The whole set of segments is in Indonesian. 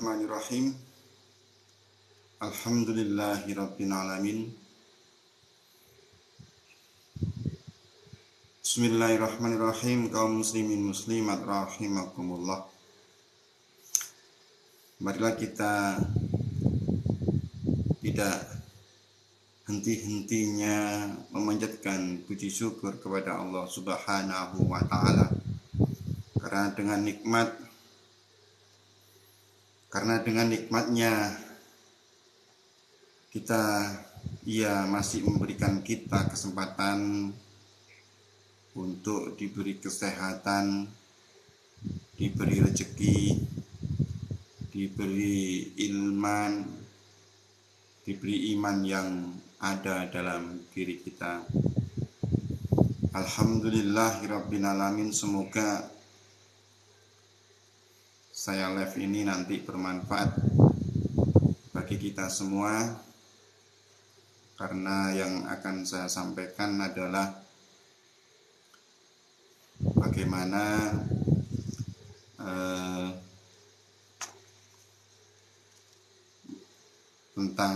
Bismillahirrahmanirrahim. Alhamdulillahirabbil alamin. Bismillahirrahmanirrahim. Kaum muslimin muslimat rahimakumullah. Marilah kita tidak henti-hentinya memanjatkan puji syukur kepada Allah Subhanahu wa taala. Karena dengan nikmatnya ia masih memberikan kita kesempatan untuk diberi kesehatan, diberi rezeki, diberi diberi iman yang ada dalam diri kita. Alhamdulillahirabbil alamin. Semoga saya live ini nanti bermanfaat bagi kita semua, karena yang akan saya sampaikan adalah bagaimana tentang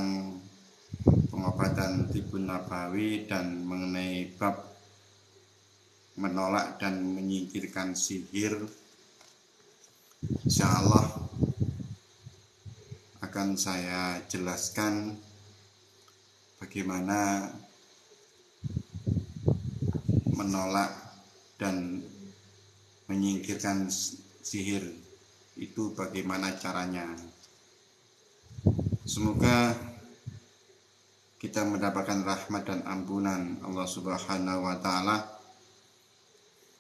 pengobatan Tibun Nabawi dan mengenai bab menolak dan menyingkirkan sihir. Insyaallah akan saya jelaskan bagaimana menolak dan menyingkirkan sihir itu, bagaimana caranya. Semoga kita mendapatkan rahmat dan ampunan Allah Subhanahu wa taala,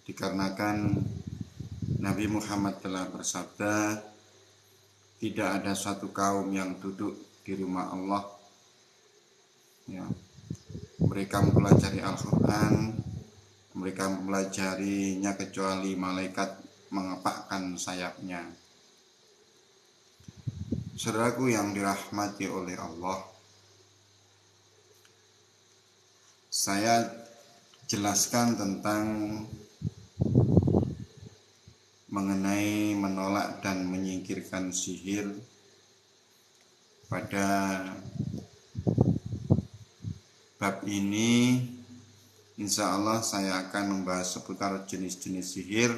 dikarenakan Nabi Muhammad telah bersabda, tidak ada suatu kaum yang duduk di rumah Allah, mereka mempelajari Al-Quran, mereka mempelajarinya kecuali malaikat mengepakkan sayapnya. Saudaraku yang dirahmati oleh Allah, saya jelaskan tentang mengenai menolak dan menyingkirkan sihir. Pada bab ini insya Allah saya akan membahas seputar jenis-jenis sihir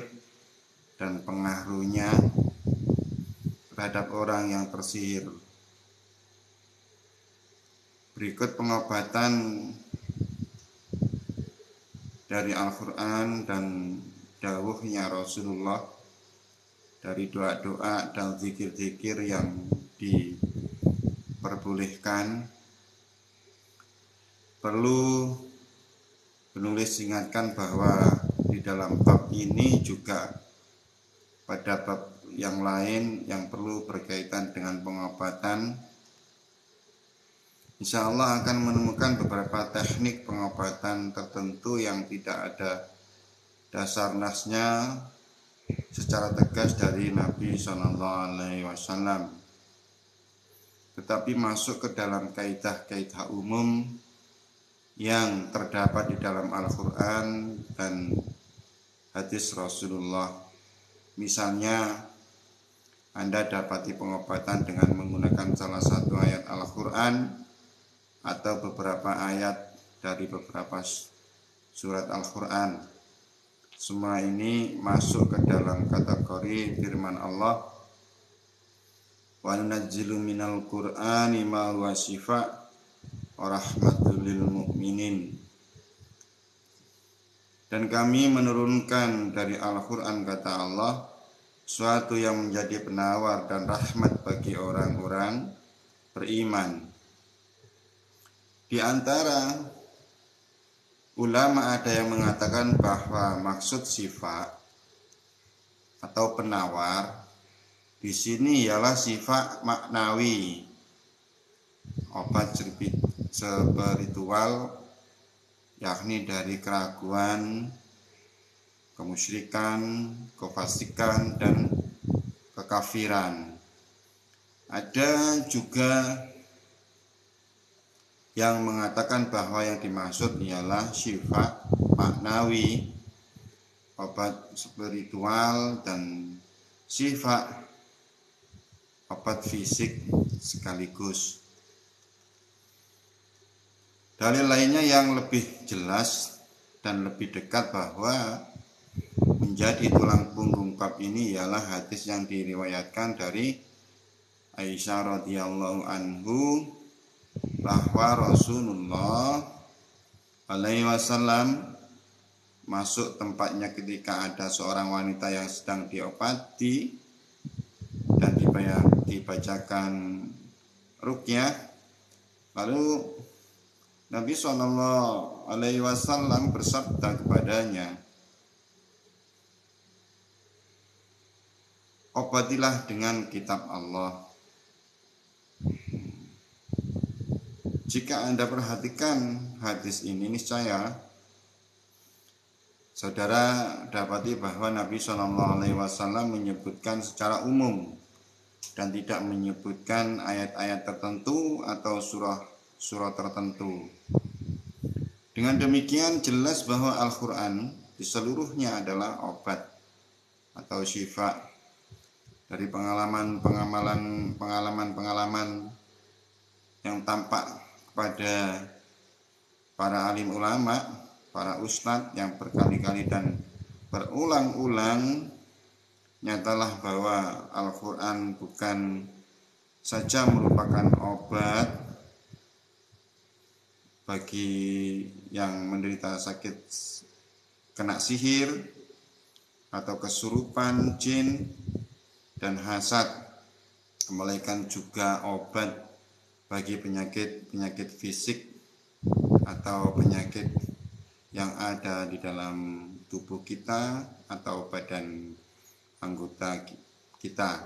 dan pengaruhnya terhadap orang yang tersihir. Berikut pengobatan dari Al-Quran dan dawuhnya Rasulullah, dari doa-doa dan zikir-zikir yang diperbolehkan. Perlu penulis ingatkan bahwa di dalam bab ini juga pada bab yang lain yang perlu berkaitan dengan pengobatan, insya Allah akan menemukan beberapa teknik pengobatan tertentu yang tidak ada dasar nasnya secara tegas dari Nabi SAW, tetapi masuk ke dalam kaidah-kaidah umum yang terdapat di dalam Al-Quran dan hadis Rasulullah. Misalnya, Anda dapati pengobatan dengan menggunakan salah satu ayat Al-Quran atau beberapa ayat dari beberapa surat Al-Quran. Semua ini masuk ke dalam kategori firman Allah, wa nunazzilu minal qur'ani ma huwa shifaa wa rahmatul lil mu'minin. Dan kami menurunkan dari Al-Quran, kata Allah, suatu yang menjadi penawar dan rahmat bagi orang-orang beriman. Di antara ulama ada yang mengatakan bahwa maksud sifat atau penawar di sini ialah sifat maknawi, obat spiritual, yakni dari keraguan, kemusyrikan, kefasikan, dan kekafiran. Ada juga yang mengatakan bahwa yang dimaksud ialah sifat maknawi, obat spiritual, dan sifat obat fisik sekaligus. Dalil lainnya yang lebih jelas dan lebih dekat bahwa menjadi tulang punggung bab ini ialah hadis yang diriwayatkan dari Aisyah radhiyallahu anhu bahwa Rasulullah alaihi wasallam masuk tempatnya ketika ada seorang wanita yang sedang diobati dan dibacakan ruqyah. Lalu Nabi SAW alaihi wasallam bersabda kepadanya, obatilah dengan kitab Allah. Jika Anda perhatikan hadis ini, niscaya saudara dapati bahwa Nabi SAW menyebutkan secara umum dan tidak menyebutkan ayat-ayat tertentu atau surah tertentu. Dengan demikian jelas bahwa Al-Quran di seluruhnya adalah obat atau syifa. Dari pengalaman yang tampak kepada para alim ulama, para ustadz yang berkali-kali dan berulang-ulang, nyatalah bahwa Al-Quran bukan saja merupakan obat bagi yang menderita sakit kena sihir atau kesurupan jin dan hasad, melainkan juga obat bagi penyakit fisik atau penyakit yang ada di dalam tubuh kita atau badan anggota kita.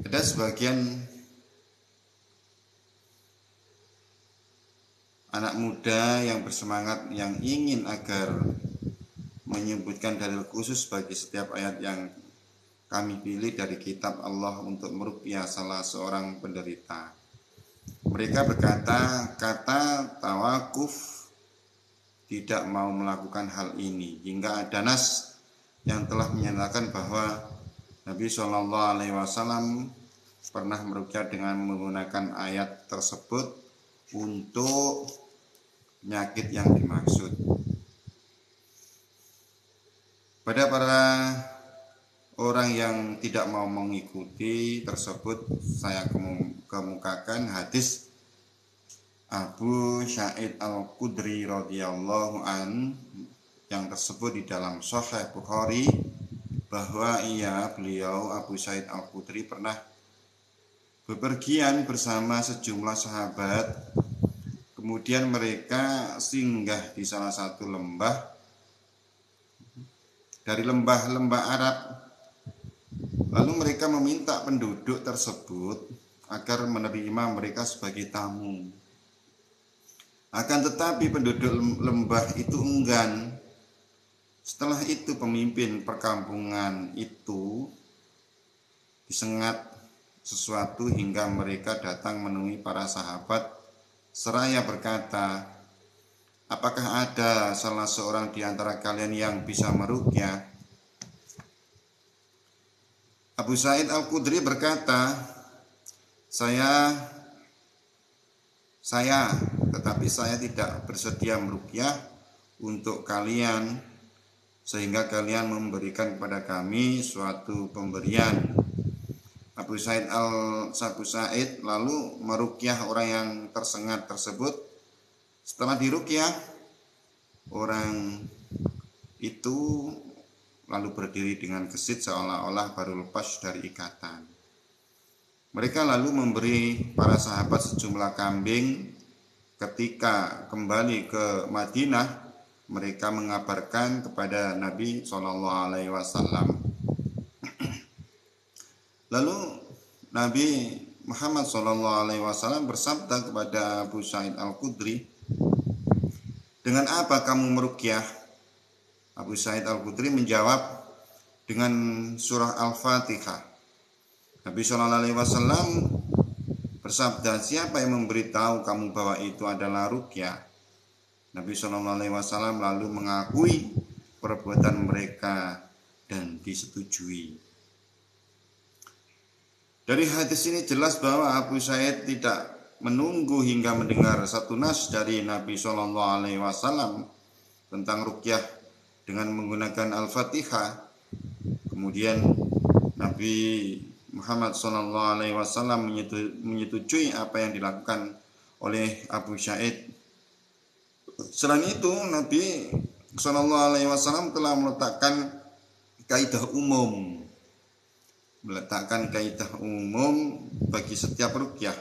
Ada sebagian anak muda yang bersemangat yang ingin agar menyebutkan dalil khusus bagi setiap ayat yang kami pilih dari kitab Allah untuk meruqyah salah seorang penderita. Mereka berkata, kata tawakuf tidak mau melakukan hal ini hingga ada nas yang telah menyatakan bahwa Nabi SAW pernah meruqyah dengan menggunakan ayat tersebut untuk penyakit yang dimaksud. Pada para orang yang tidak mau mengikuti tersebut, saya kemukakan hadis Abu Sa'id Al-Khudri radhiyallahu an yang tersebut di dalam Sahih Bukhari, bahwa beliau Abu Sa'id Al-Khudri pernah bepergian bersama sejumlah sahabat. Kemudian mereka singgah di salah satu lembah dari lembah-lembah Arab. Lalu mereka meminta penduduk tersebut agar menerima mereka sebagai tamu. Akan tetapi penduduk lembah itu enggan. Setelah itu pemimpin perkampungan itu disengat sesuatu hingga mereka datang menemui para sahabat seraya berkata, apakah ada salah seorang di antara kalian yang bisa meruqyah? Abu Sa'id Al-Khudri berkata, saya, tetapi saya tidak bersedia meruqyah untuk kalian sehingga kalian memberikan kepada kami suatu pemberian. Abu Sa'id lalu meruqyah orang yang tersengat tersebut. Setelah diruqyah, orang itu lalu berdiri dengan gesit seolah-olah baru lepas dari ikatan. Mereka lalu memberi para sahabat sejumlah kambing. Ketika kembali ke Madinah, mereka mengabarkan kepada Nabi SAW. Lalu Nabi Muhammad SAW bersabda kepada Abu Sa'id Al-Khudri, dengan apa kamu meruqyah? Abu Sa'id Al-Khudri menjawab, dengan surah Al-Fatihah. Nabi SAW bersabda, siapa yang memberitahu kamu bahwa itu adalah ruqyah? Nabi SAW lalu mengakui perbuatan mereka dan disetujui. Dari hadis ini jelas bahwa Abu Sa'id tidak menunggu hingga mendengar satu nas dari Nabi Shallallahu Alaihi Wasallam tentang ruqyah dengan menggunakan Al-Fatihah. Kemudian Nabi Muhammad Shallallahu Alaihi Wasallam menyetujui apa yang dilakukan oleh Abu Sa'id. Selain itu, Nabi Shallallahu Alaihi Wasallam telah meletakkan kaidah umum, bagi setiap ruqyah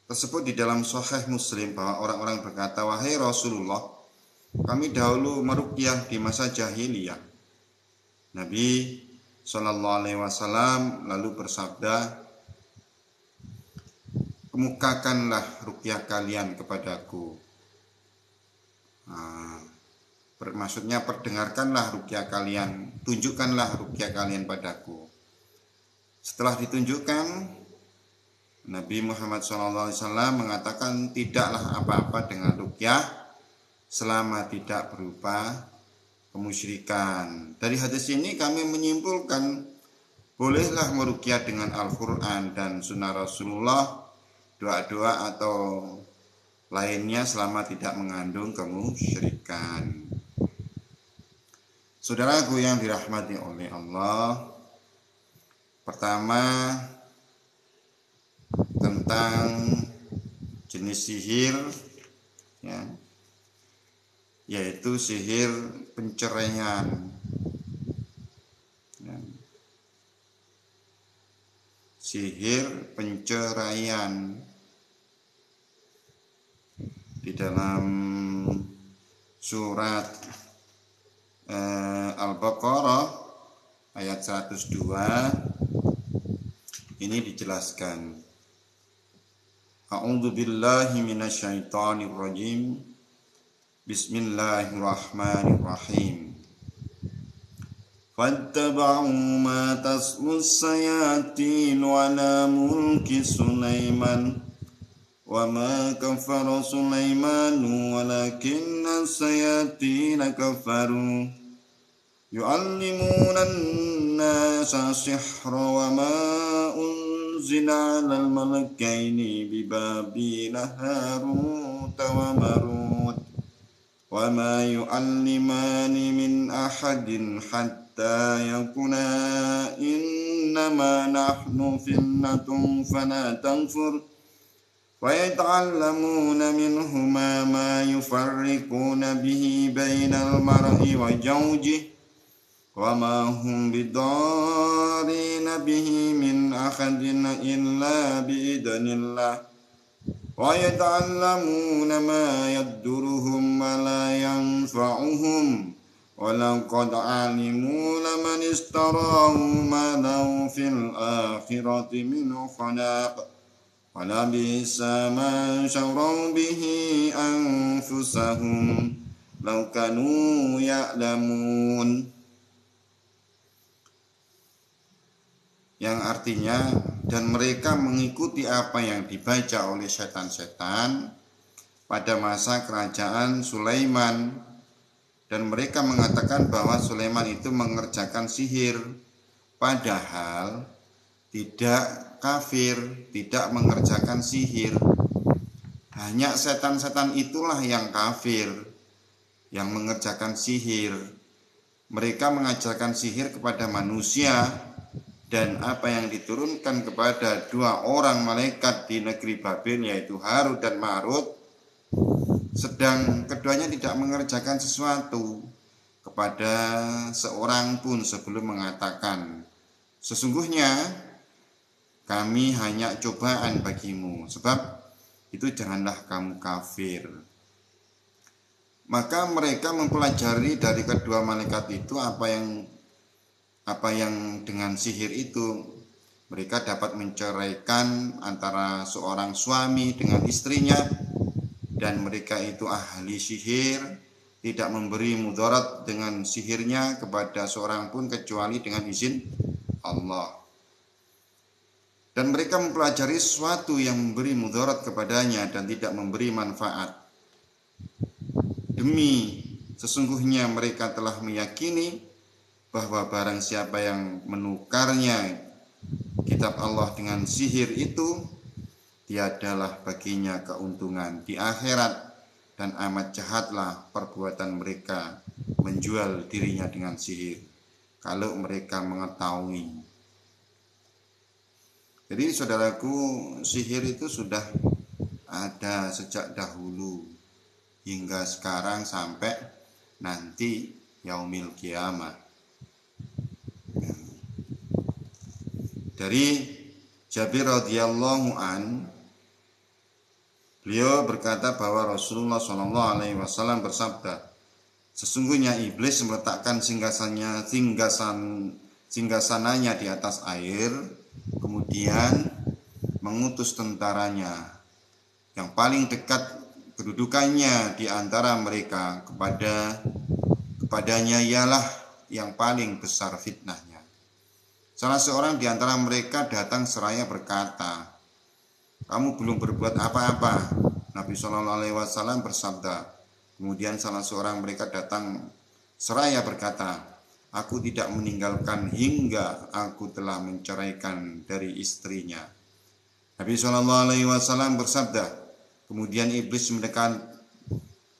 tersebut di dalam Sahih Muslim, bahwa orang-orang berkata, wahai Rasulullah, kami dahulu meruqyah di masa jahiliyah. Nabi Shallallahu Alaihi Wasallam lalu bersabda, kemukakanlah ruqyah kalian kepadaku. Maksudnya perdengarkanlah ruqyah kalian, tunjukkanlah ruqyah kalian padaku. Setelah ditunjukkan, Nabi Muhammad SAW mengatakan tidaklah apa-apa dengan ruqyah selama tidak berupa kemusyrikan. Dari hadis ini kami menyimpulkan bolehlah meruqyah dengan Al-Quran dan Sunnah Rasulullah, doa-doa atau lainnya selama tidak mengandung kemusyrikan. Saudaraku yang dirahmati oleh Allah, pertama tentang jenis sihir, ya, yaitu sihir penceraian. Ya. Sihir penceraian. Di dalam surat Al-Baqarah ayat 102 ini dijelaskan, A'udzu billahi minasyaitonir rajim. Bismillahirrahmanirrahim. Fattaba'u ma tasmus sayatin ala mulki Sulaiman wa ma kafara Sulaimanu walakinna sayatina kafaru yu'allimuna an-nasa sihra wa ma unzila 'alal malakaini bi Babila Harut wa Marut wa ma yu'allimani min ahadin hatta yakuna innama nahnu fitnatun fala takfur wa yata'allamuna minhuma ma yufarriquna bihi bainal mar'i wa zawjihi wa ma hum bidarrina bihi min ahadin illa biidznillah wa yata'allamuna ma yadurruhum wa la yanfa'uhum wa laqad 'alimu laman istarahu ma lahu fil akhirati min khalaq wa labisa ma syaraw bihi anfusahum law kanu ya'lamun. Yang artinya, dan mereka mengikuti apa yang dibaca oleh setan-setan pada masa kerajaan Sulaiman, dan mereka mengatakan bahwa Sulaiman itu mengerjakan sihir, padahal tidak kafir, tidak mengerjakan sihir. Hanya setan-setan itulah yang kafir, yang mengerjakan sihir. Mereka mengajarkan sihir kepada manusia, dan apa yang diturunkan kepada dua orang malaikat di negeri Babel, yaitu Harut dan Marut, sedang keduanya tidak mengerjakan sesuatu kepada seorang pun sebelum mengatakan, sesungguhnya kami hanya cobaan bagimu, sebab itu janganlah kamu kafir. Maka mereka mempelajari dari kedua malaikat itu apa yang dengan sihir itu mereka dapat menceraikan antara seorang suami dengan istrinya, dan mereka itu ahli sihir, tidak memberi mudarat dengan sihirnya kepada seorang pun kecuali dengan izin Allah. Dan mereka mempelajari sesuatu yang memberi mudarat kepadanya dan tidak memberi manfaat. Demi sesungguhnya mereka telah meyakini bahwa barang siapa yang menukarnya kitab Allah dengan sihir itu, tiadalah baginya keuntungan di akhirat, dan amat jahatlah perbuatan mereka menjual dirinya dengan sihir kalau mereka mengetahui. Jadi saudaraku, sihir itu sudah ada sejak dahulu hingga sekarang sampai nanti yaumil kiamah. Dari Jabir radhiyallahu an, beliau berkata bahwa Rasulullah SAW bersabda, sesungguhnya iblis meletakkan singgasananya di atas air, kemudian mengutus tentaranya yang paling dekat kedudukannya di antara mereka kepadanya ialah yang paling besar fitnahnya. Salah seorang di antara mereka datang seraya berkata, kamu belum berbuat apa-apa. Nabi SAW bersabda, kemudian salah seorang mereka datang seraya berkata, aku tidak meninggalkan hingga aku telah menceraikan dari istrinya. Nabi SAW bersabda, kemudian iblis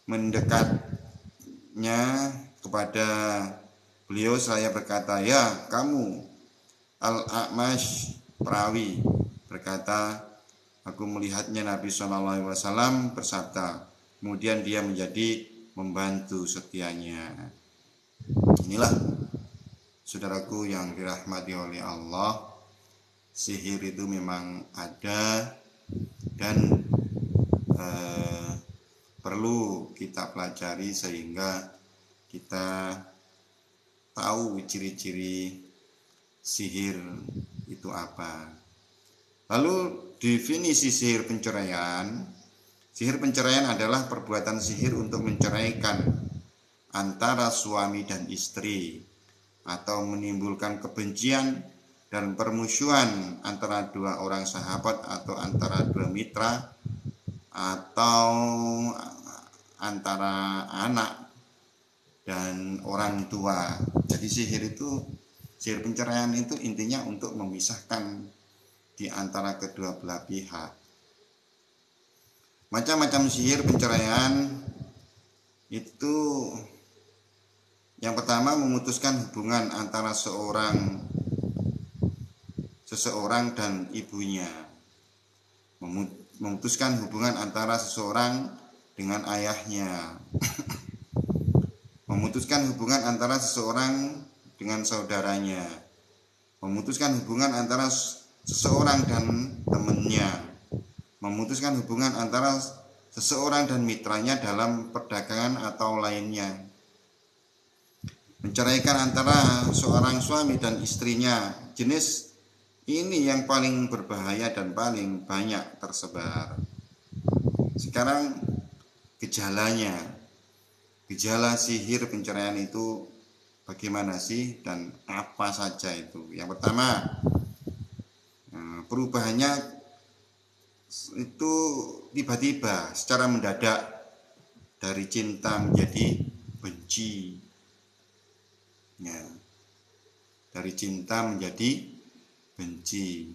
mendekatnya kepada beliau seraya berkata, ya kamu Al-A'mash perawi, berkata, aku melihatnya Nabi SAW bersabda, kemudian dia menjadi membantu setianya. Inilah saudaraku yang dirahmati oleh Allah, sihir itu memang ada dan perlu kita pelajari sehingga kita tahu ciri-ciri sihir itu apa. Lalu definisi sihir penceraian. Sihir penceraian adalah perbuatan sihir untuk menceraikan antara suami dan istri, atau menimbulkan kebencian dan permusuhan antara dua orang sahabat, atau antara dua mitra, atau antara anak dan orang tua. Jadi sihir penceraian itu intinya untuk memisahkan di antara kedua belah pihak. Macam-macam sihir penceraian itu, yang pertama memutuskan hubungan antara seseorang dan ibunya. Memutuskan hubungan antara seseorang dengan ayahnya. Memutuskan hubungan antara seseorang dengan saudaranya. Memutuskan hubungan antara seseorang dan temannya. Memutuskan hubungan antara seseorang dan mitranya dalam perdagangan atau lainnya. Menceraikan antara seorang suami dan istrinya. Jenis ini yang paling berbahaya dan paling banyak tersebar. Sekarang gejalanya, gejala sihir penceraian itu bagaimana sih dan apa saja itu? Yang pertama, perubahannya itu tiba-tiba, secara mendadak, dari cinta menjadi benci. Ya, dari cinta menjadi benci.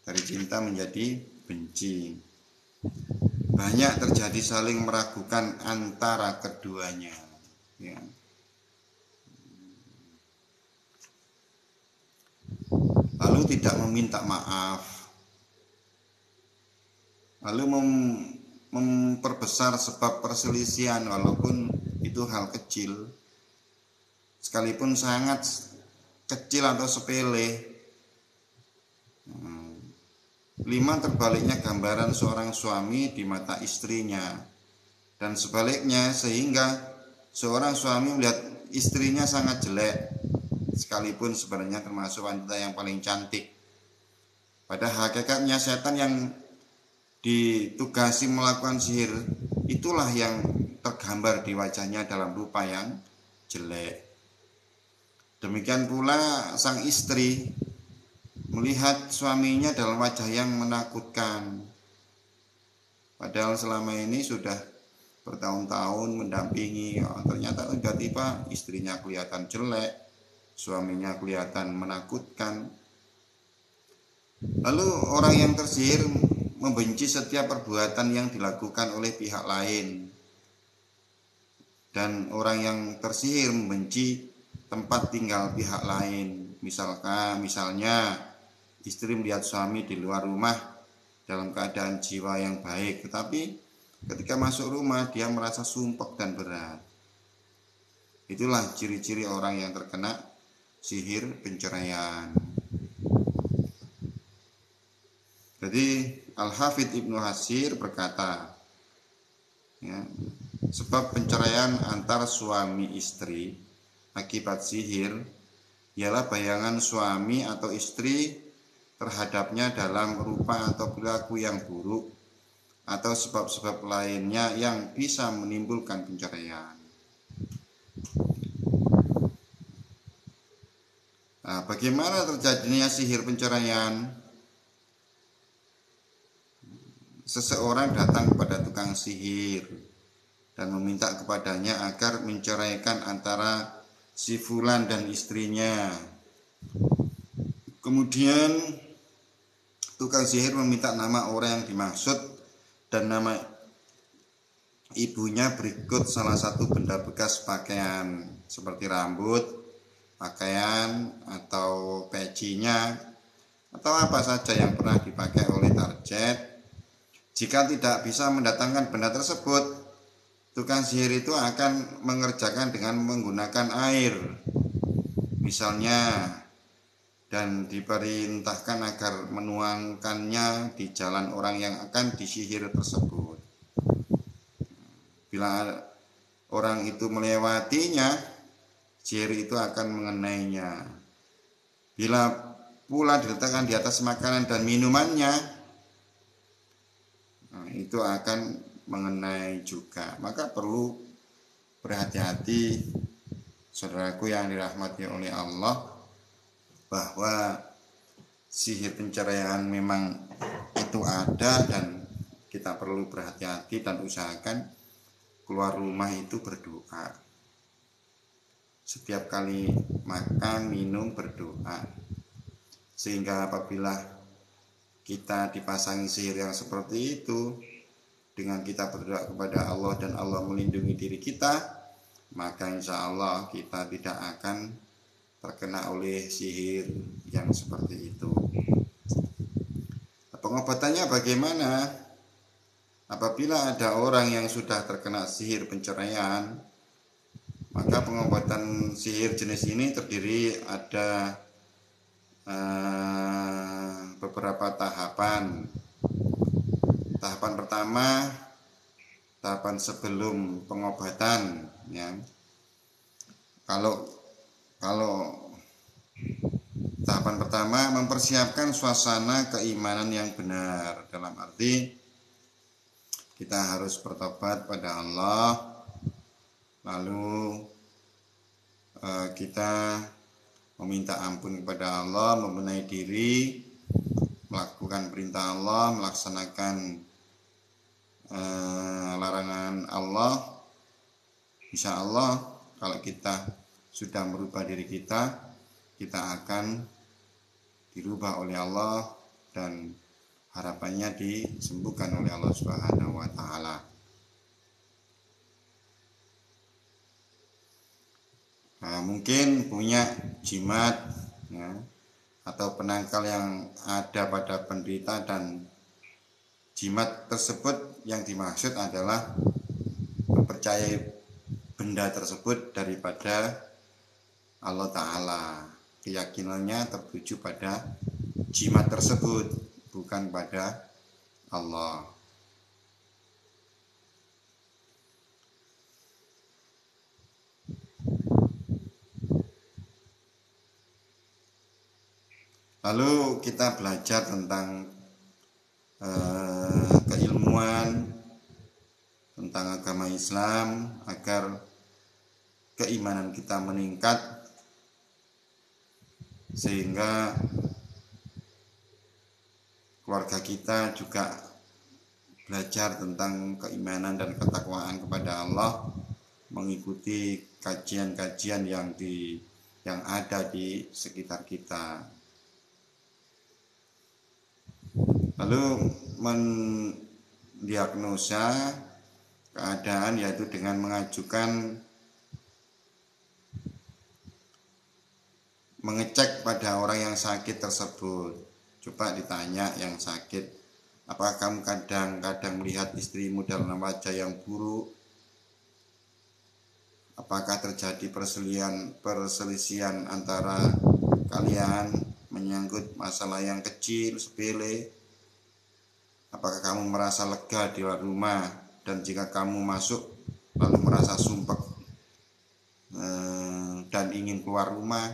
Dari cinta menjadi benci. Banyak terjadi saling meragukan antara keduanya. Ya. Lalu tidak meminta maaf. Lalu memperbesar sebab perselisihan, walaupun itu hal kecil, sekalipun sangat kecil atau sepele. 5. Terbaliknya gambaran seorang suami di mata istrinya, dan sebaliknya, sehingga seorang suami melihat istrinya sangat jelek, sekalipun sebenarnya termasuk wanita yang paling cantik. Pada hakikatnya setan yang ditugasi melakukan sihir itulah yang tergambar di wajahnya dalam rupa yang jelek. Demikian pula sang istri melihat suaminya dalam wajah yang menakutkan, padahal selama ini sudah bertahun-tahun mendampingi, ternyata tiba-tiba istrinya kelihatan jelek, suaminya kelihatan menakutkan. Lalu orang yang tersihir membenci setiap perbuatan yang dilakukan oleh pihak lain, dan orang yang tersihir membenci tempat tinggal pihak lain. Misalnya istri melihat suami di luar rumah dalam keadaan jiwa yang baik, tetapi ketika masuk rumah dia merasa sumpek dan berat. Itulah ciri-ciri orang yang terkena sihir penceraian. Jadi Al-Hafidz Ibnu Katsir berkata, ya, sebab penceraian antar suami istri akibat sihir ialah bayangan suami atau istri terhadapnya dalam rupa atau perilaku yang buruk atau sebab-sebab lainnya yang bisa menimbulkan penceraian. Nah, bagaimana terjadinya sihir penceraian? Seseorang datang kepada tukang sihir dan meminta kepadanya agar menceraikan antara si fulan dan istrinya. Kemudian tukang sihir meminta nama orang yang dimaksud dan nama ibunya berikut salah satu benda bekas pakaian seperti rambut, pakaian atau pecinya, atau apa saja yang pernah dipakai oleh target. Jika tidak bisa mendatangkan benda tersebut, tukang sihir itu akan mengerjakan dengan menggunakan air, misalnya, dan diperintahkan agar menuangkannya di jalan orang yang akan disihir tersebut. Bila orang itu melewatinya, sihir itu akan mengenainya. Bila pula diletakkan di atas makanan dan minumannya, itu akan mengenai juga. Maka perlu berhati-hati, saudaraku yang dirahmati oleh Allah, bahwa sihir penceraian memang itu ada, dan kita perlu berhati-hati dan usahakan keluar rumah itu berdoa. Setiap kali makan, minum, berdoa. Sehingga apabila kita dipasangi sihir yang seperti itu, dengan kita berdoa kepada Allah dan Allah melindungi diri kita, maka insya Allah kita tidak akan terkena oleh sihir yang seperti itu. Pengobatannya bagaimana? Apabila ada orang yang sudah terkena sihir penceraian, maka pengobatan sihir jenis ini terdiri ada beberapa tahapan. Tahapan pertama, tahapan sebelum pengobatan, ya. Kalau tahapan pertama, mempersiapkan suasana keimanan yang benar, dalam arti kita harus bertobat pada Allah, lalu kita meminta ampun kepada Allah, membenahi diri, melakukan perintah Allah, melaksanakan larangan Allah. Insya Allah kalau kita sudah merubah diri kita akan dirubah oleh Allah dan harapannya disembuhkan oleh Allah Subhanahu wa taala. Nah, mungkin punya jimat, ya, atau penangkal yang ada pada penderita, dan jimat tersebut yang dimaksud adalah mempercayai benda tersebut daripada Allah Ta'ala. Keyakinannya tertuju pada jimat tersebut, bukan pada Allah. Lalu kita belajar tentang keilmuan tentang agama Islam agar keimanan kita meningkat, sehingga keluarga kita juga belajar tentang keimanan dan ketakwaan kepada Allah, mengikuti kajian-kajian yang ada di sekitar kita. Lalu mendiagnosa keadaan yaitu dengan mengecek pada orang yang sakit tersebut. Coba ditanya yang sakit, apakah kamu kadang-kadang melihat istrimu dalam wajah yang buruk? Apakah terjadi perselisihan antara kalian menyangkut masalah yang kecil, sepele? Apakah kamu merasa lega di luar rumah, dan jika kamu masuk lalu merasa sumpek dan ingin keluar rumah?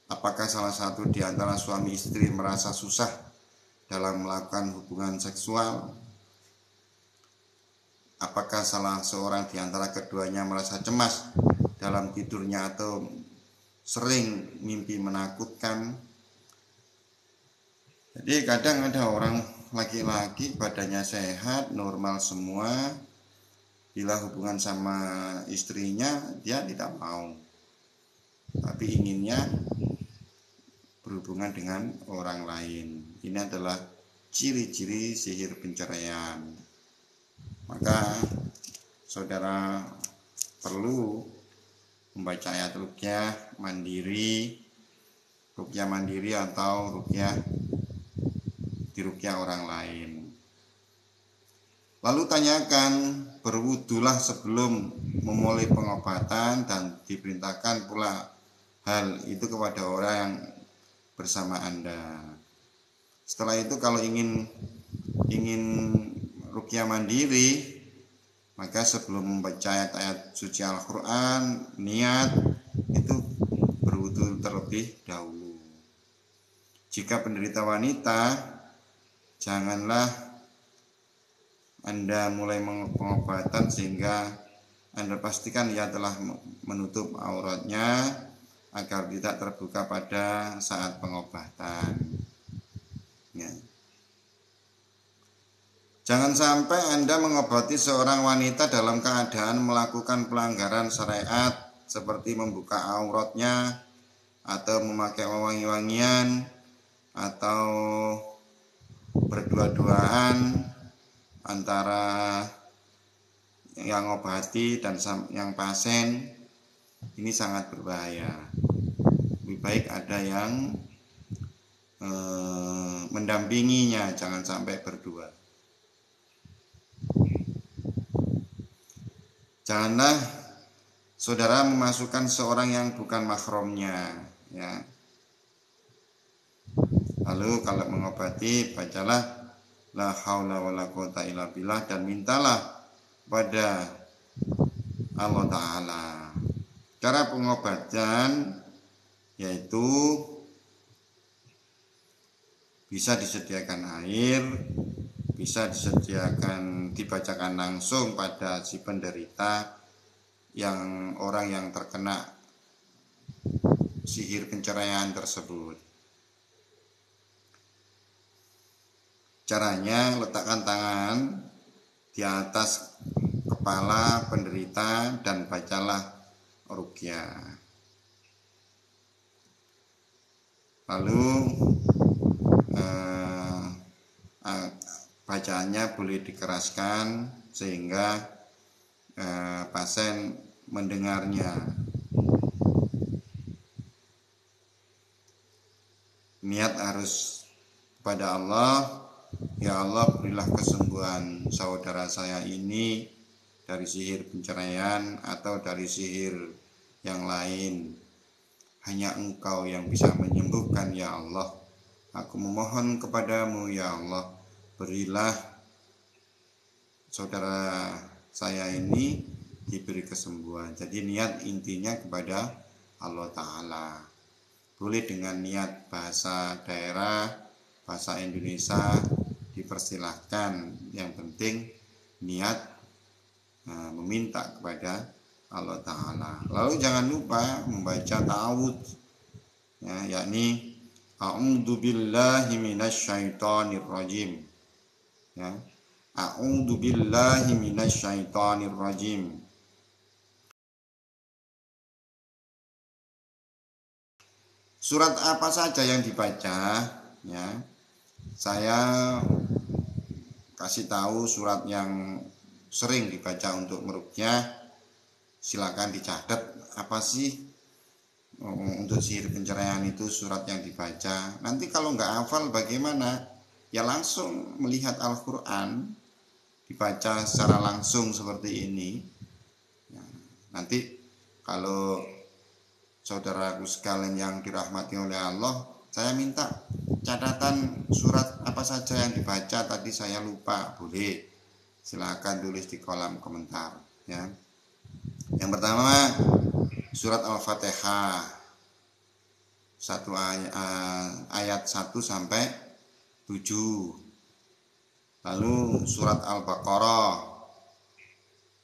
Apakah salah satu di antara suami istri merasa susah dalam melakukan hubungan seksual? Apakah salah seorang di antara keduanya merasa cemas dalam tidurnya atau sering mimpi menakutkan? Jadi kadang ada orang laki-laki badannya sehat, normal semua, bila hubungan sama istrinya dia tidak mau, tapi inginnya berhubungan dengan orang lain. Ini adalah ciri-ciri sihir penceraian. Maka saudara perlu membaca ayat ruqyah mandiri atau diruqyah orang lain. Lalu tanyakan, berwudulah sebelum memulai pengobatan, dan diperintahkan pula hal itu kepada orang yang bersama Anda. Setelah itu kalau ingin ruqyah mandiri, maka sebelum membaca ayat-ayat suci Al-Quran, niat itu berwudu terlebih dahulu. Jika penderita wanita, janganlah Anda mulai pengobatan sehingga Anda pastikan ia telah menutup auratnya agar tidak terbuka pada saat pengobatan. Ya. Jangan sampai Anda mengobati seorang wanita dalam keadaan melakukan pelanggaran syariat seperti membuka auratnya atau memakai wangi-wangian atau berdua-duaan antara yang ngobati dan yang pasien. Ini sangat berbahaya. Lebih baik ada yang mendampinginya, jangan sampai berdua. Janganlah saudara memasukkan seorang yang bukan mahramnya, ya. Lalu kalau mengobati, bacalah la haula wala quwata illa billah dan mintalah pada Allah Ta'ala. Cara pengobatan yaitu bisa disediakan air, bisa dibacakan langsung pada si penderita, orang yang terkena sihir penceraian tersebut. Caranya, letakkan tangan di atas kepala penderita dan bacalah ruqyah. Lalu bacaannya boleh dikeraskan sehingga pasien mendengarnya. Niat harus kepada Allah, ya Allah, berilah kesembuhan saudara saya ini dari sihir penceraian atau dari sihir yang lain. Hanya Engkau yang bisa menyembuhkan, ya Allah. Aku memohon kepadamu, ya Allah, berilah saudara saya ini diberi kesembuhan. Jadi niat intinya kepada Allah Ta'ala. Boleh dengan niat bahasa daerah, bahasa Indonesia, dipersilahkan. Yang penting niat meminta kepada Allah Ta'ala. Lalu jangan lupa membaca ta'awudz, yakni a'udzu billahi minasyaitonir rajim. Ya. A'udzu billahi minasyaitonir rajim. Surat apa saja yang dibaca, ya. Saya kasih tahu surat yang sering dibaca untuk meruqyah. Silakan dicatat apa sih untuk sihir penceraian itu surat yang dibaca. Nanti kalau nggak hafal bagaimana? Ya langsung melihat Al-Quran, dibaca secara langsung seperti ini. Ya, nanti kalau saudaraku sekalian yang dirahmati oleh Allah, saya minta catatan surat apa saja yang dibaca tadi saya lupa, boleh silakan tulis di kolom komentar, ya. Yang pertama surat Al-Fatihah, satu ayat 1 sampai 7. Lalu surat Al-Baqarah,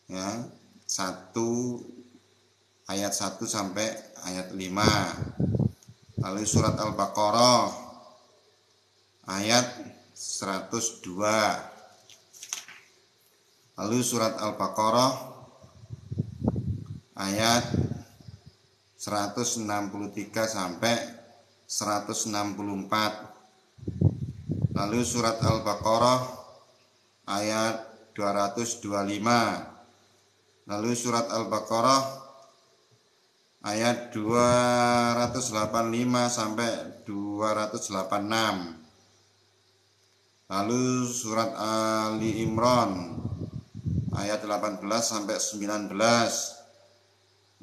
ya, 1 ayat 1 sampai ayat 5. Lalu surat Al-Baqarah ayat 102. Lalu surat Al-Baqarah ayat 163 sampai 164. Lalu surat Al-Baqarah ayat 225. Lalu surat Al-Baqarah ayat 285 sampai 286. Lalu surat Ali Imran ayat 18 sampai 19.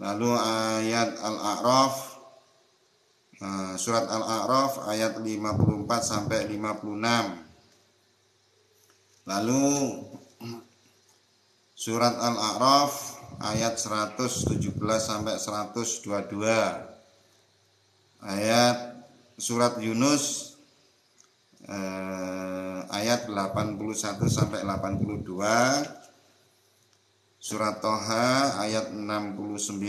Lalu ayat Al-A'raf, surat Al-A'raf ayat 54 sampai 56. Lalu surat Al-A'raf ayat 117 sampai 122. Ayat surat Yunus ayat 81 sampai 82. Surat Toha ayat 69.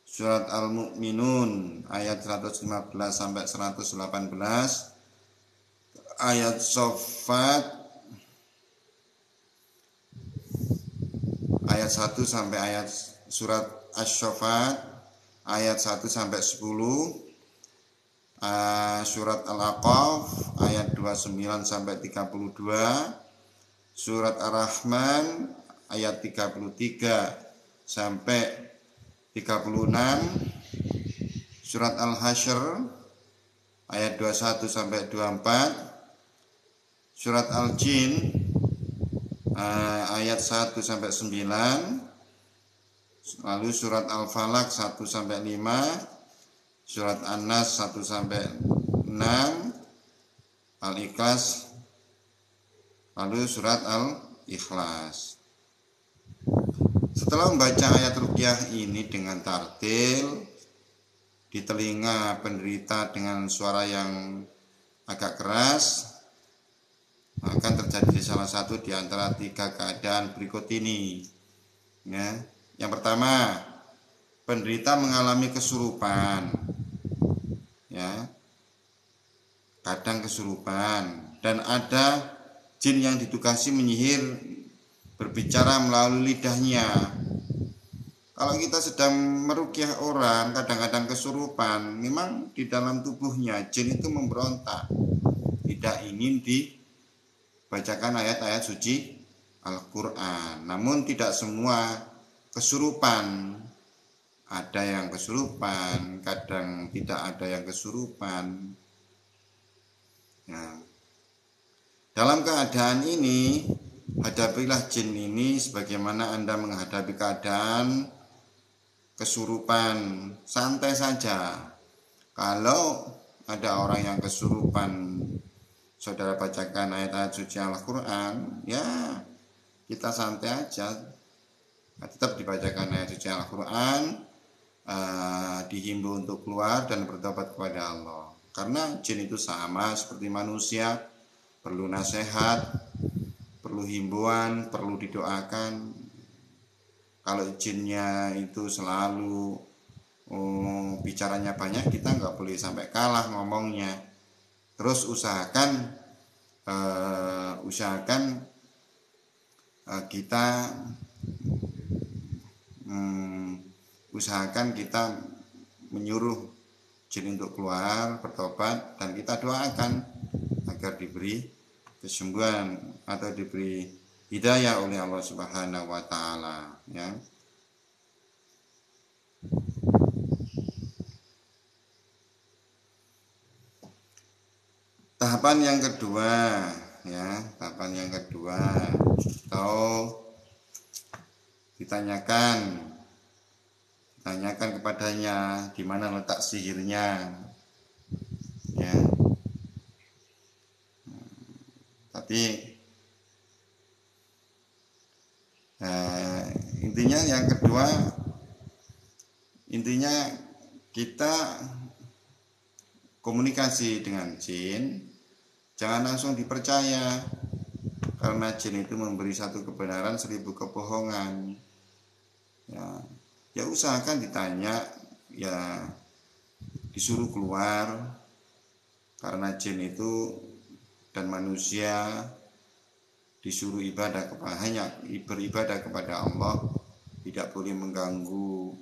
Surat Al-Mu'minun ayat 115 sampai 118. Ayat Shaffat ayat 1 sampai ayat surat Asy-Syaffat ayat 1 sampai 10. Surat Al-Aqaf ayat 29 sampai 32. Surat Ar-Rahman ayat 33 sampai 36. Surat Al-Hasyr ayat 21 sampai 24. Surat Al-Jin ayat 1 sampai 9. Lalu surat Al-Falaq 1 sampai 5. Surat An-Nas 1 sampai 6. Al-Ikhlas. Lalu surat Al-Ikhlas. Setelah membaca ayat ruqyah ini dengan tartil di telinga penderita dengan suara yang agak keras, akan terjadi salah satu di antara 3 keadaan berikut ini. Ya. Yang pertama, penderita mengalami kesurupan. Ya. Kadang kesurupan, dan ada jin yang ditugasi menyihir berbicara melalui lidahnya. Kalau kita sedang meruqyah orang kadang-kadang kesurupan, memang di dalam tubuhnya jin itu memberontak, tidak ingin dibacakan ayat-ayat suci Al-Quran. Namun tidak semua kesurupan. Ada yang kesurupan, kadang tidak ada yang kesurupan. Ya. Dalam keadaan ini, hadapilah jin ini sebagaimana Anda menghadapi keadaan kesurupan, santai saja. Kalau ada orang yang kesurupan, saudara bacakan ayat-ayat suci Al-Quran, ya kita santai aja. Tetap dibacakan ayat suci Al-Quran, dihimbau untuk keluar dan bertobat kepada Allah. Karena jin itu sama seperti manusia, perlu nasihat, perlu himbauan, perlu didoakan. Kalau jinnya itu selalu bicaranya banyak, kita nggak boleh sampai kalah ngomongnya. Terus usahakan usahakan kita menyuruh jin untuk keluar, bertobat, dan kita doakan agar diberi kesembuhan atau diberi hidayah oleh Allah Subhanahu wa taala, ya. Tahapan yang kedua, ya, atau ditanyakan kepadanya di mana letak sihirnya, ya. Tapi intinya yang kedua, kita komunikasi dengan jin, jangan langsung dipercaya, karena jin itu memberi satu kebenaran 1000 kebohongan. Ya usahakan ditanya, ya disuruh keluar, karena jin itu dan manusia disuruh beribadah kepada Allah, tidak boleh mengganggu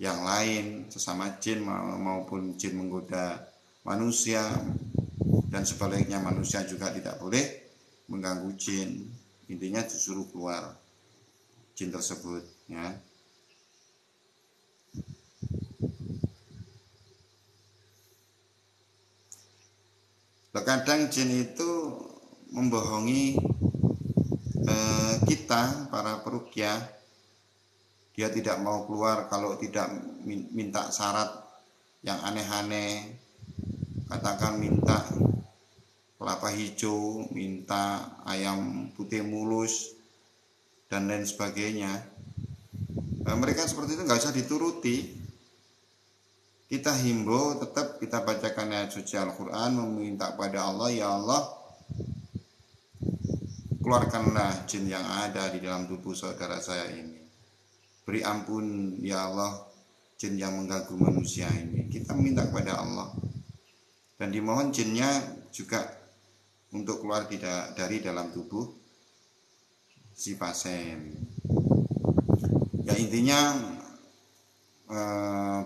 yang lain, sesama jin maupun jin menggoda manusia, dan sebaliknya manusia juga tidak boleh mengganggu jin. Intinya disuruh keluar jin tersebut, ya. Kadang jin itu membohongi kita para peruqyah. Dia tidak mau keluar kalau tidak minta syarat yang aneh-aneh, katakan minta kelapa hijau, minta ayam putih mulus, dan lain sebagainya. Mereka seperti itu nggak usah dituruti. Kita himbau, tetap kita bacakan ayat suci Al-Quran, meminta pada Allah, ya Allah, keluarkanlah jin yang ada di dalam tubuh saudara saya ini. Beri ampun ya Allah jin yang mengganggu manusia ini. Kita minta kepada Allah, dan dimohon jinnya juga untuk keluar dari dalam tubuh si pasien. Ya intinya,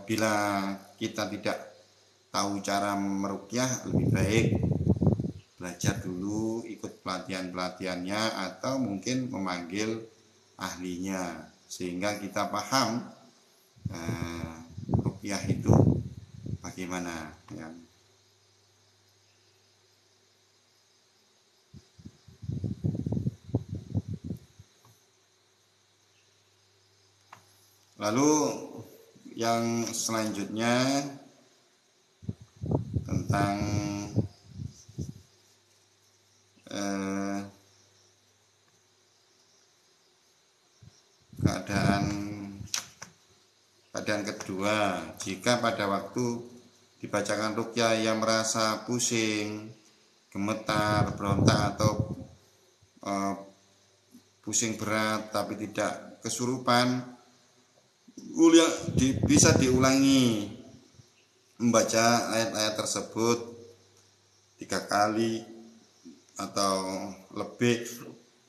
bila kita tidak tahu cara meruqyah, lebih baik belajar dulu, ikut pelatihan-pelatihannya, atau mungkin memanggil ahlinya, sehingga kita paham ruqyah itu bagaimana, ya. Lalu yang selanjutnya tentang keadaan kedua, jika pada waktu dibacakan ruqyah yang merasa pusing, gemetar, berontak, atau pusing berat tapi tidak kesurupan, bisa diulangi membaca ayat-ayat tersebut 3 kali atau lebih.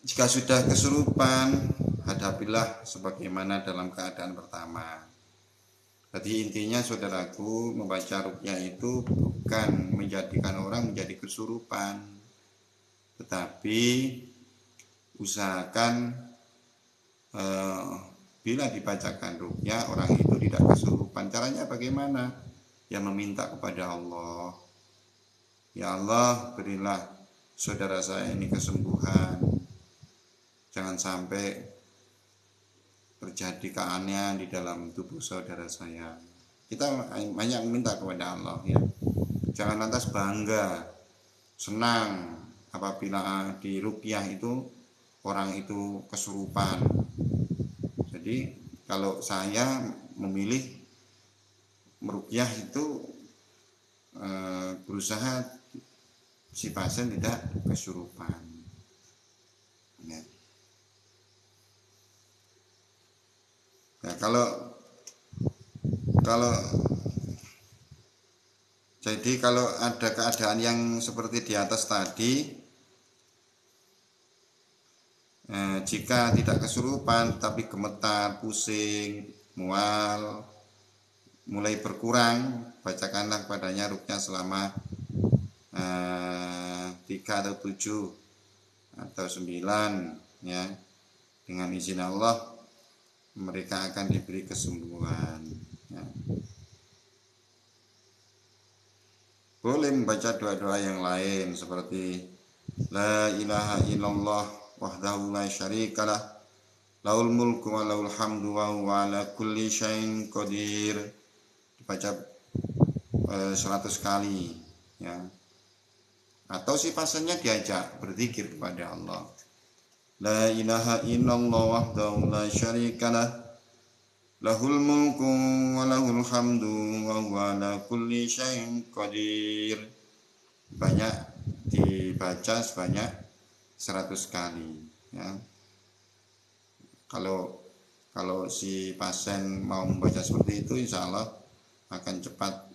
Jika sudah kesurupan, hadapilah sebagaimana dalam keadaan pertama. Jadi intinya saudaraku, membaca ruqyah itu bukan menjadikan orang menjadi kesurupan, tetapi usahakan bila dibacakan ruqyah orang itu tidak kesurupan. Caranya bagaimana? Ya meminta kepada Allah, ya Allah berilah saudara saya ini kesembuhan, jangan sampai terjadi keanehan di dalam tubuh saudara saya. Kita banyak meminta kepada Allah, ya. Jangan lantas bangga, senang apabila di ruqyah itu orang itu kesurupan. Jadi kalau saya memilih meruqyah itu berusaha si pasien tidak kesurupan, ya. Nah, kalau ada keadaan yang seperti di atas tadi, Jika tidak kesurupan tapi gemetar, pusing, mual, mulai berkurang, bacakanlah padanya ruqyah selama 3 atau 7 atau 9 ya. Dengan izin Allah mereka akan diberi kesembuhan ya. Boleh membaca doa-doa yang lain seperti la ilaha illallah wahdahu la syarikalah lahul mulku wa lahul hamdu wa huwa ala kulli syai'in qadir, dibaca 100 kali ya. Atau si pasiennya diajak berzikir kepada Allah. La ilaha illallah wahdahu la syarikalah lahul mulku wa lahul hamdu wa huwa ala kulli syai'in qadir. Banyak dibaca sebanyak 100 kali ya. Kalau si pasien mau membaca seperti itu, insya Allah akan cepat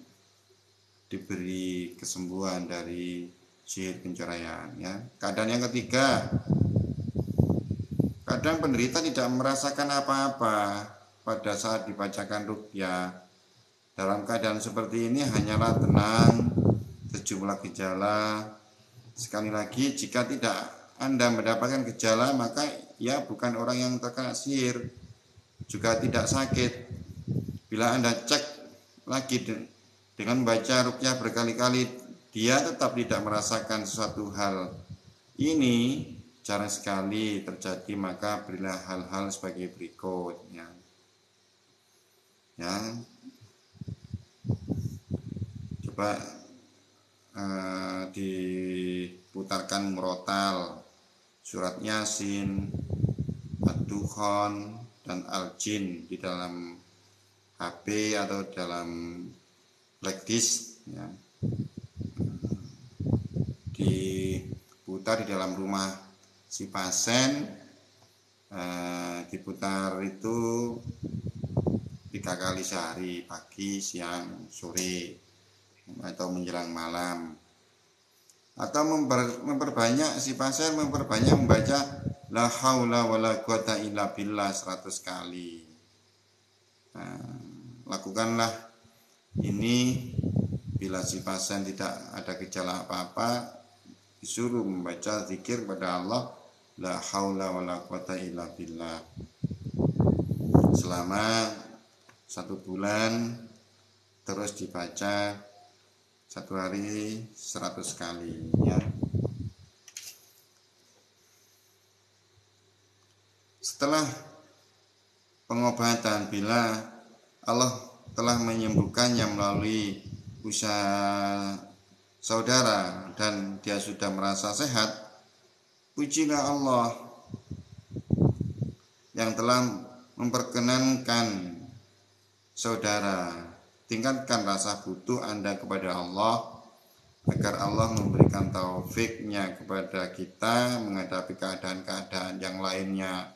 diberi kesembuhan dari sihir penceraian ya. Keadaan yang ketiga, kadang penderita tidak merasakan apa-apa pada saat dibacakan ruqyah. Dalam keadaan seperti ini hanyalah tenang, sejumlah gejala. Sekali lagi, jika tidak Anda mendapatkan gejala, maka ia bukan orang yang terkena sihir, juga tidak sakit. Bila Anda cek lagi dengan membaca ruqyah berkali-kali, dia tetap tidak merasakan sesuatu hal ini, jarang sekali terjadi, maka berilah hal-hal sebagai berikut ya. Coba diputarkan murotal, surat Yasin, Ad-Dukhan, dan Al-Jin di dalam HP atau dalam flashdisk ya. Diputar di dalam rumah si pasien, diputar itu 3 kali sehari, pagi, siang, sore, atau menjelang malam. Atau memperbanyak si pasien membaca la haula wala quwata illa billah 100 kali. Lakukanlah ini. Bila si pasien tidak ada gejala apa-apa, disuruh membaca zikir kepada Allah la haula wala quwata illa billah selama 1 bulan, terus dibaca 1 hari 100 kali ya. Setelah pengobatan, bila Allah telah menyembuhkannya melalui usaha saudara dan dia sudah merasa sehat, pujilah Allah yang telah memperkenankan saudara. Tingkatkan rasa butuh Anda kepada Allah agar Allah memberikan taufiknya kepada kita menghadapi keadaan-keadaan yang lainnya.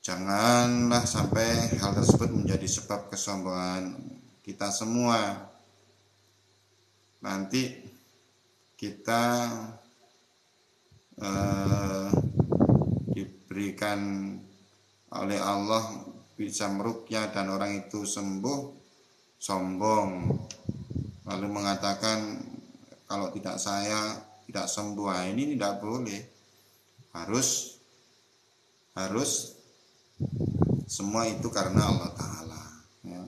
Janganlah sampai hal tersebut menjadi sebab kesombongan kita semua. Nanti kita diberikan oleh Allah bisa meruqyah dan orang itu sembuh, sombong, lalu mengatakan kalau tidak saya tidak sembuh. Ini tidak boleh. Harus semua itu karena Allah Ta'ala ya.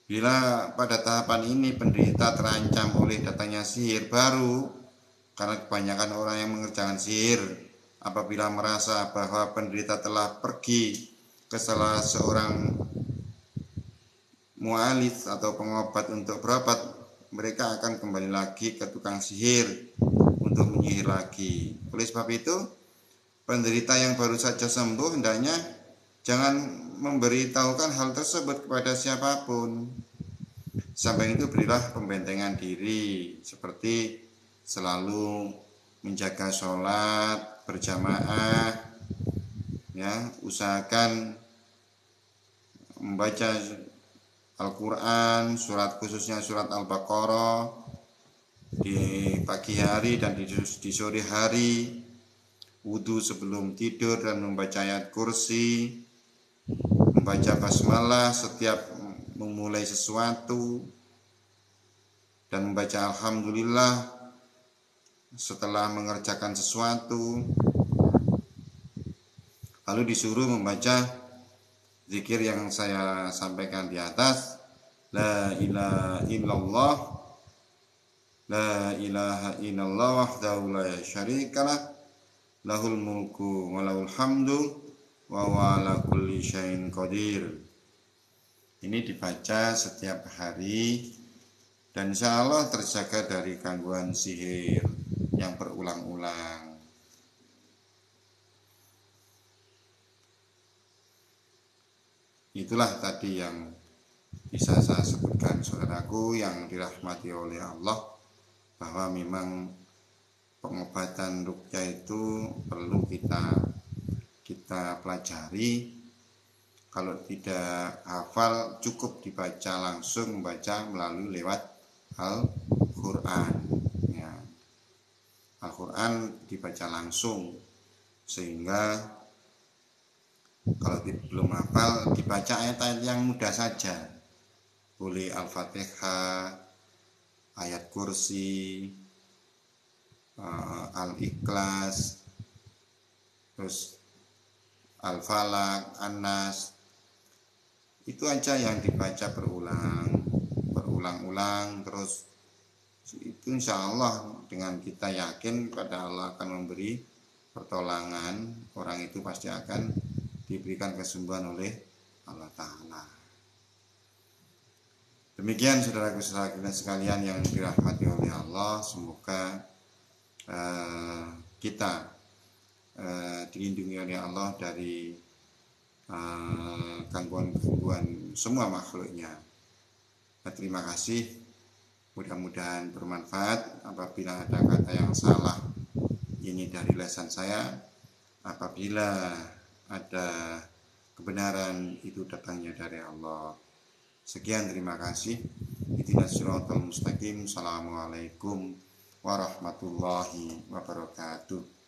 Bila pada tahapan ini penderita terancam oleh datangnya sihir baru, karena kebanyakan orang yang mengerjakan sihir apabila merasa bahwa penderita telah pergi ke salah seorang mu'alif atau pengobat untuk berobat, mereka akan kembali lagi ke tukang sihir untuk menyihir lagi. Oleh sebab itu, penderita yang baru saja sembuh hendaknya jangan memberitahukan hal tersebut kepada siapapun. Samping itu, berilah pembentengan diri seperti selalu menjaga sholat berjamaah ya, usahakan membaca Al-Quran, khususnya surat Al-Baqarah di pagi hari dan di sore hari, wudhu sebelum tidur dan membaca ayat kursi, membaca basmalah setiap memulai sesuatu, dan membaca alhamdulillah setelah mengerjakan sesuatu. Lalu disuruh membaca zikir yang saya sampaikan di atas, la ilaha illallah, la ilaha illallah wahdahu la syarikalah, lahul mulku wa lahul hamdu wa huwa ala kulli syai'in qadir. Ini dibaca setiap hari dan insya Allah terjaga dari gangguan sihir yang berulang-ulang. Itulah tadi yang bisa saya sebutkan saudaraku yang dirahmati oleh Allah, bahwa memang pengobatan ruqyah itu perlu kita pelajari. Kalau tidak hafal cukup dibaca langsung, membaca melalui lewat Al-Quran ya. Al-Quran dibaca langsung, sehingga kalau belum hafal dibaca ayat-ayat yang mudah saja, boleh Al-Fatihah, ayat kursi, Al-Ikhlas, terus Al-Falaq, An-Nas, itu aja yang dibaca berulang-ulang terus. Itu insya Allah dengan kita yakin pada Allah akan memberi pertolongan, orang itu pasti akan diberikan kesembuhan oleh Allah Ta'ala. Demikian saudaraku-saudaraku sekalian yang dirahmati oleh Allah, semoga kita dilindungi oleh Allah dari gangguan-gangguan semua makhluknya. Terima kasih, mudah-mudahan bermanfaat. Apabila ada kata yang salah, ini dari lisan saya. Apabila ada kebenaran, itu datangnya dari Allah. Sekian, terima kasih. Ihdinas siratal mustaqim. Assalamualaikum warahmatullahi wabarakatuh.